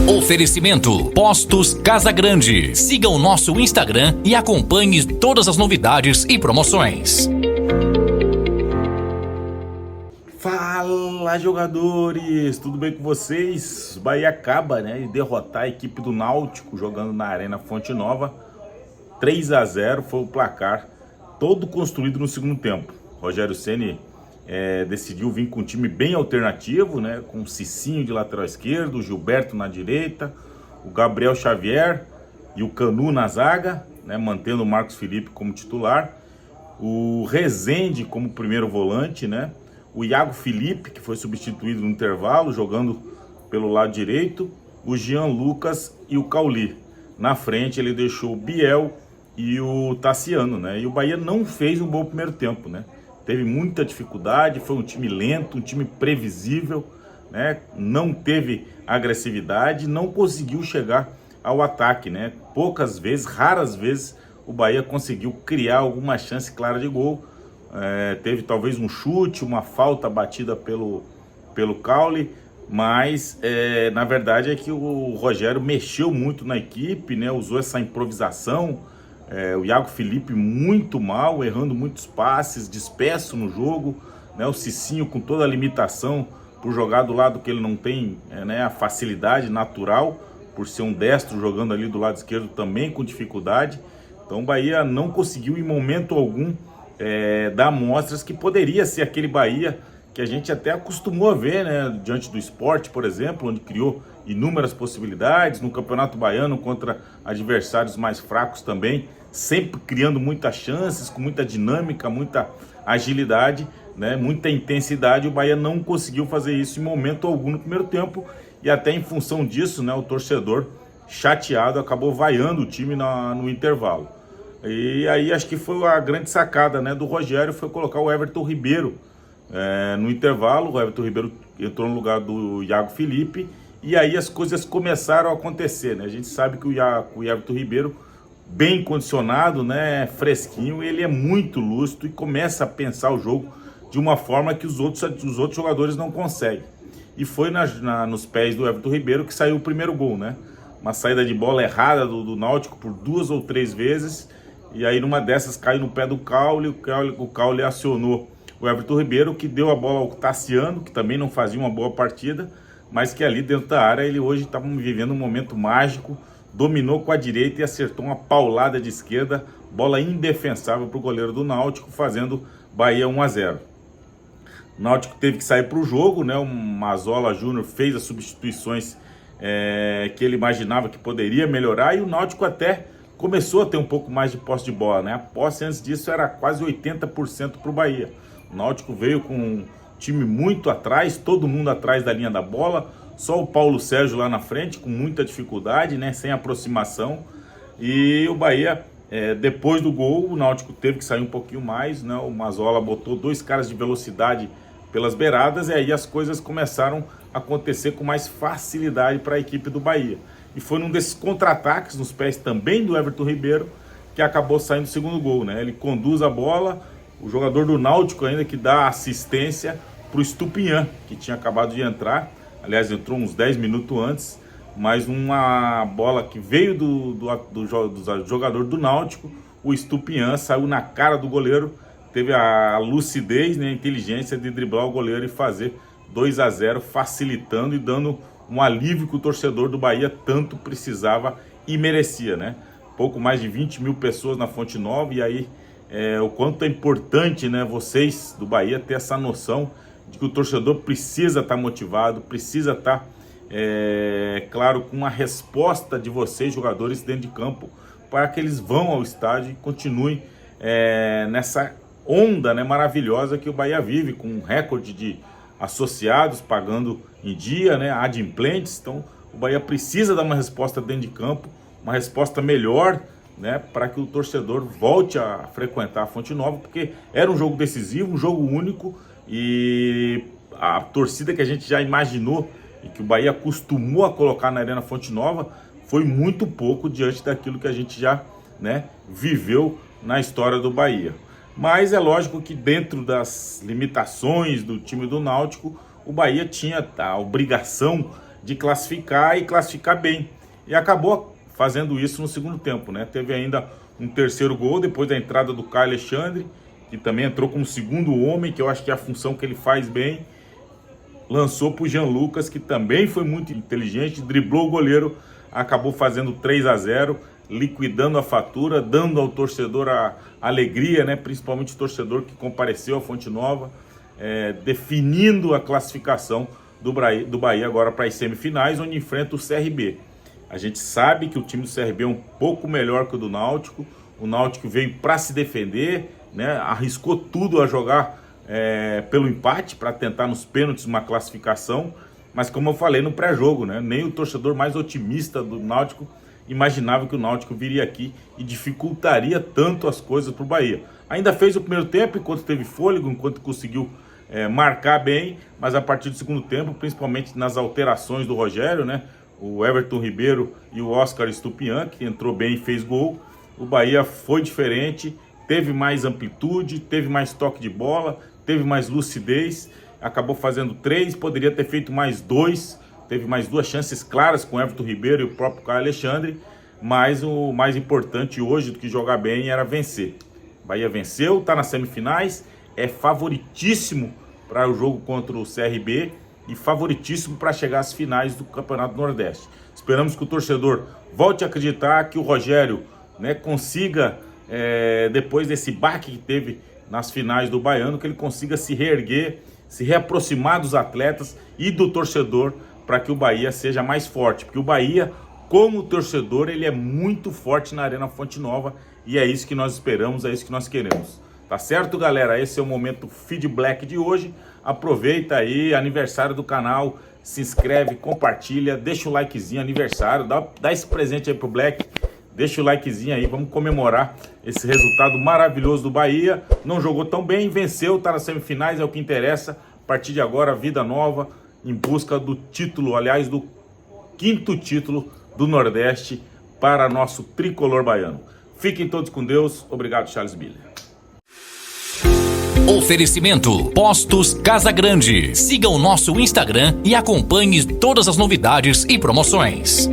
Oferecimento Postos Casa Grande. Siga o nosso Instagram e acompanhe todas as novidades e promoções. Fala, jogadores, tudo bem com vocês? O Bahia acaba de derrotar a equipe do Náutico jogando na Arena Fonte Nova. 3-0 foi o placar, todo construído no segundo tempo. Rogério Ceni decidiu vir com um time bem alternativo, com o Cicinho de lateral esquerdo, o Gilberto na direita, o Gabriel Xavier e o Canu na zaga, mantendo o Marcos Felipe como titular, o Rezende como primeiro volante, o Iago Felipe, que foi substituído no intervalo, jogando pelo lado direito, o Jean Lucas e o Cauli. Na frente ele deixou o Biel e o Tassiano, E o Bahia não fez um bom primeiro tempo, Teve muita dificuldade, foi um time lento, um time previsível, Não teve agressividade, não conseguiu chegar ao ataque, Poucas vezes, raras vezes, o Bahia conseguiu criar alguma chance clara de gol. Teve talvez um chute, uma falta batida pelo Cauli, mas na verdade é que o Rogério mexeu muito na equipe, usou essa improvisação. O Iago Felipe muito mal, errando muitos passes, disperso no jogo, o Cicinho com toda a limitação por jogar do lado que ele não tem a facilidade natural, por ser um destro jogando ali do lado esquerdo também com dificuldade. Então o Bahia não conseguiu em momento algum dar mostras que poderia ser aquele Bahia que a gente até acostumou a ver, diante do Sport, por exemplo, onde criou inúmeras possibilidades, no Campeonato Baiano contra adversários mais fracos também, sempre criando muitas chances, com muita dinâmica, muita agilidade, muita intensidade. O Bahia não conseguiu fazer isso em momento algum no primeiro tempo, e até em função disso, o torcedor chateado acabou vaiando o time no intervalo. E aí acho que foi a grande sacada do Rogério, foi colocar o Everton Ribeiro no intervalo. O Everton Ribeiro entrou no lugar do Iago Felipe, e aí as coisas começaram a acontecer, A gente sabe que o Everton Ribeiro, bem condicionado, fresquinho, ele é muito lúcido e começa a pensar o jogo de uma forma que os outros jogadores não conseguem. E foi nos pés do Everton Ribeiro que saiu o primeiro gol, Uma saída de bola errada do Náutico por 2 ou 3 vezes, e aí numa dessas caiu no pé do Cauli. O Cauli acionou o Everton Ribeiro, que deu a bola ao Tassiano, que também não fazia uma boa partida, mas que ali dentro da área ele hoje estava vivendo um momento mágico, dominou com a direita e acertou uma paulada de esquerda, bola indefensável para o goleiro do Náutico, fazendo Bahia 1-0. O Náutico teve que sair para o jogo, O Mazola Júnior fez as substituições que ele imaginava que poderia melhorar, e o Náutico até começou a ter um pouco mais de posse de bola, A posse antes disso era quase 80% para o Bahia. O Náutico veio com um time muito atrás, todo mundo atrás da linha da bola, só o Paulo Sérgio lá na frente, com muita dificuldade, sem aproximação. E o Bahia, depois do gol, o Náutico teve que sair um pouquinho mais, O Mazola botou 2 caras de velocidade pelas beiradas, e aí as coisas começaram a acontecer com mais facilidade para a equipe do Bahia. E foi num desses contra-ataques, nos pés também do Everton Ribeiro, que acabou saindo o segundo gol, Ele conduz a bola, o jogador do Náutico ainda que dá assistência para o Estupinhan, que tinha acabado de entrar. Aliás, entrou uns 10 minutos antes, mas uma bola que veio do jogador do Náutico, o Estupinhan saiu na cara do goleiro, teve a lucidez, a inteligência de driblar o goleiro e fazer 2-0, facilitando e dando um alívio que o torcedor do Bahia tanto precisava e merecia, Pouco mais de 20 mil pessoas na Fonte Nova, e aí o quanto é importante, vocês do Bahia ter essa noção de que o torcedor precisa estar motivado, precisa estar, claro, com uma resposta de vocês, jogadores, dentro de campo, para que eles vão ao estádio e continuem nessa onda maravilhosa que o Bahia vive, com um recorde de associados pagando em dia, adimplentes. Então o Bahia precisa dar uma resposta dentro de campo, uma resposta melhor, para que o torcedor volte a frequentar a Fonte Nova, porque era um jogo decisivo, um jogo único, e a torcida que a gente já imaginou e que o Bahia acostumou a colocar na Arena Fonte Nova foi muito pouco diante daquilo que a gente já viveu na história do Bahia. Mas é lógico que dentro das limitações do time do Náutico, o Bahia tinha a obrigação de classificar e classificar bem. E acabou fazendo isso no segundo tempo, né? Teve ainda um terceiro gol depois da entrada do Caio Alexandre, que também entrou como segundo homem, que eu acho que é a função que ele faz bem. Lançou para o Jean Lucas, que também foi muito inteligente, driblou o goleiro, acabou fazendo 3-0, liquidando a fatura, dando ao torcedor a alegria, né? Principalmente o torcedor que compareceu à Fonte Nova, definindo a classificação do Bahia agora para as semifinais, onde enfrenta o CRB. A gente sabe que o time do CRB é um pouco melhor que o do Náutico. O Náutico veio para se defender, né? Arriscou tudo a jogar pelo empate para tentar nos pênaltis uma classificação. Mas como eu falei no pré-jogo, né? Nem o torcedor mais otimista do Náutico imaginava que o Náutico viria aqui e dificultaria tanto as coisas para o Bahia. Ainda fez o primeiro tempo enquanto teve fôlego, enquanto conseguiu marcar bem, mas a partir do segundo tempo, principalmente nas alterações do Rogério, né? O Everton Ribeiro e o Oscar Estupian, que entrou bem e fez gol. O Bahia foi diferente, teve mais amplitude, teve mais toque de bola, teve mais lucidez, acabou fazendo 3, poderia ter feito mais 2, teve mais 2 chances claras com o Everton Ribeiro e o próprio Caio Alexandre, mas o mais importante hoje do que jogar bem era vencer. O Bahia venceu, está nas semifinais, é favoritíssimo para o jogo contra o CRB e favoritíssimo para chegar às finais do Campeonato Nordeste. Esperamos que o torcedor volte a acreditar, que o Rogério, né, consiga, depois desse baque que teve nas finais do Baiano, que ele consiga se reerguer, se reaproximar dos atletas e do torcedor para que o Bahia seja mais forte. Porque o Bahia, como torcedor, ele é muito forte na Arena Fonte Nova e é isso que nós esperamos, é isso que nós queremos. Tá certo, galera? Esse é o momento Feed Black de hoje. Aproveita aí, aniversário do canal, se inscreve, compartilha, deixa o likezinho, aniversário, dá esse presente aí pro Black, deixa o likezinho aí, vamos comemorar esse resultado maravilhoso do Bahia. Não jogou tão bem, venceu, tá nas semifinais, é o que interessa. A partir de agora, vida nova, em busca do título, aliás, do 5º título do Nordeste para nosso tricolor baiano. Fiquem todos com Deus. Obrigado, Charles Miller. Oferecimento Postos Casa Grande. Siga o nosso Instagram e acompanhe todas as novidades e promoções.